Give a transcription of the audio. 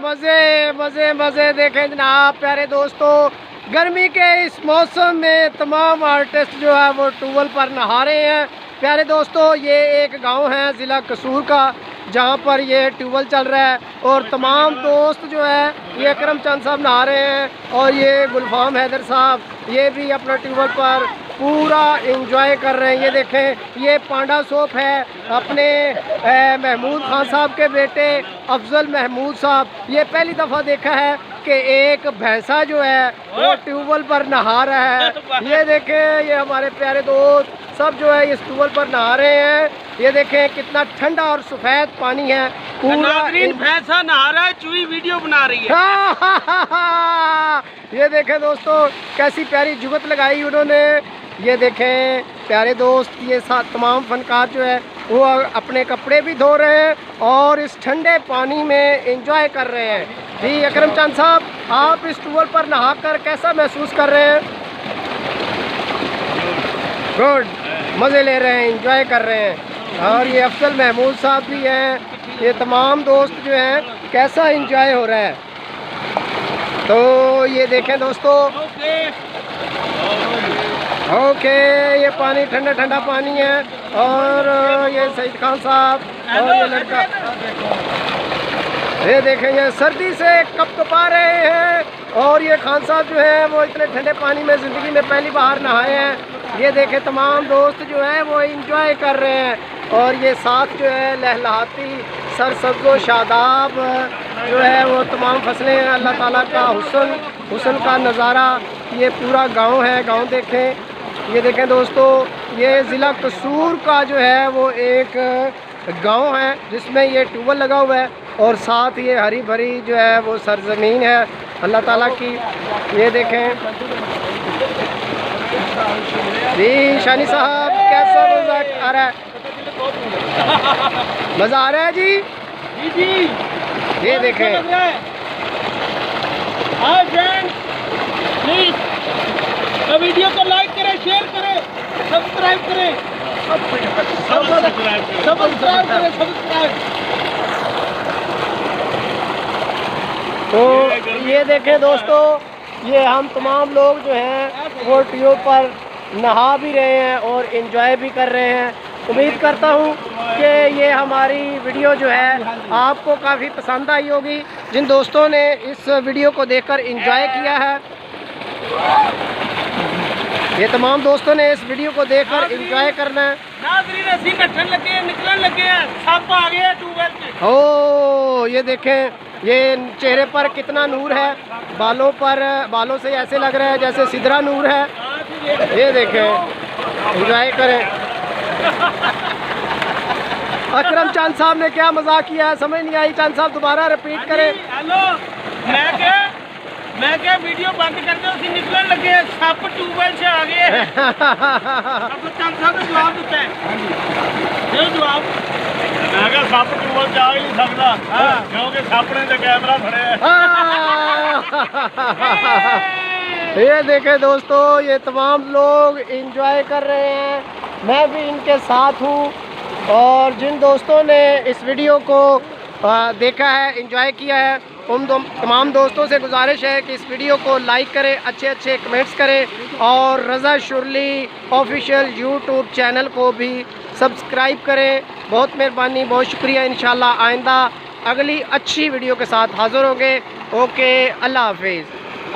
मज़े मज़े मज़े देखें जनाब प्यारे दोस्तों, गर्मी के इस मौसम में तमाम आर्टिस्ट जो है वो ट्यूबवेल पर नहा रहे हैं। प्यारे दोस्तों, ये एक गांव है ज़िला कसूर का, जहां पर ये ट्यूबवेल चल रहा है और तमाम दोस्त जो है ये करम चंद साहब नहा रहे हैं और ये गुलफाम हैदर साहब ये भी अपना ट्यूबवेल पर पूरा इंजॉय कर रहे हैं। ये देखें, ये पांडा सोप है अपने महमूद खान साहब के बेटे अफजल महमूद साहब। ये पहली दफ़ा देखा है कि एक भैंसा जो है वो ट्यूबवेल पर नहा रहा है। ये देखें, ये हमारे प्यारे दोस्त सब जो है इस ट्यूबवेल पर नहा रहे हैं। ये देखें कितना ठंडा और सफ़ेद पानी है। पूरा भैंसा नहा रहा है, चूही वीडियो बना रही है। ये देखें दोस्तों, कैसी प्यारी जुगत लगाई उन्होंने। ये देखें प्यारे दोस्त, ये तमाम फनकार जो है वो अपने कपड़े भी धो रहे हैं और इस ठंडे पानी में एंजॉय कर रहे हैं। जी अकरम चंद साहब, आप इस ट्यूबवेल पर नहाकर कैसा महसूस कर रहे हैं? गुड, मज़े ले रहे हैं, एंजॉय कर रहे हैं। और ये अफजल महमूद साहब भी हैं। ये तमाम दोस्त जो हैं कैसा एंजॉय हो रहा है। तो ये देखें दोस्तों, ओके, ये पानी ठंडा ठंडा पानी है और ये सईद खान साहब और ये लड़का, ये देखें ये सर्दी से कपकपा रहे हैं और ये खान साहब जो है वो इतने ठंडे पानी में ज़िंदगी में पहली बार नहाए हैं। ये देखें तमाम दोस्त जो हैं वो इंजॉय कर रहे हैं और ये साथ जो है लहलहाती सरसब्ज़ो शादाब जो है वो तमाम फसलें, अल्लाह ताला का हुस्न का नज़ारा। ये पूरा गांव है, गांव देखें। ये देखें दोस्तों, ये ज़िला कसूर का जो है वो एक गांव है जिसमें ये ट्यूबवेल लगा हुआ है और साथ ये हरी भरी जो है वो सरजमीन है अल्लाह ताला की। ये देखें जी शानी साहब, कैसा मज़ा आ रहा है? मज़ा आ रहा है जी? जी ये देखें, प्लीज वीडियो को लाइक करें, शेयर करें, सब्सक्राइब करें, सब्सक्राइब करें, सब्सक्राइब। तो ये देखें दोस्तों, ये हम तमाम लोग जो हैं वो ट्यूब पर नहा भी रहे हैं और एंजॉय भी कर रहे हैं। उम्मीद करता हूँ कि ये हमारी वीडियो जो है आपको काफ़ी पसंद आई होगी। जिन दोस्तों ने इस वीडियो को देखकर एंजॉय किया है, ये तमाम दोस्तों ने इस वीडियो को देखकर एंजॉय करना है। निकलने लगे हैं, सांप आ गया ट्यूबवेल पे। ओ ये देखें, ये चेहरे पर कितना नूर है, बालों से ऐसे लग रहा है जैसे सिदरा नूर है। ये देखें, एंजॉय करें। अकरम चंद साहब ने क्या मजाक किया है समझ नहीं आई। चंद साहब दोबारा रिपीट करें। हेलो, मैं क्या वीडियो बंद कर दो, उसी निकलने लगे हैं, सप ट्यूबवेल से आ गए हैं। अब चंद साहब ने जवाब दिता है, ये जवाब मैं क्या सप ट्यूबवेल से आ ही नहीं सकता क्योंकि सप ने तो कैमरा फड़े है। ये देखें दोस्तों, ये तमाम लोग एंजॉय कर रहे हैं, मैं भी इनके साथ हूँ। और जिन दोस्तों ने इस वीडियो को देखा है, एंजॉय किया है, उन तमाम दोस्तों से गुजारिश है कि इस वीडियो को लाइक करें, अच्छे अच्छे कमेंट्स करें और रज़ा शुरली ऑफिशियल यूट्यूब चैनल को भी सब्सक्राइब करें। बहुत मेहरबानी, बहुत शुक्रिया। इंशाल्लाह आइंदा अगली अच्छी वीडियो के साथ हाज़िर होंगे। ओके, अल्लाह हाफिज़।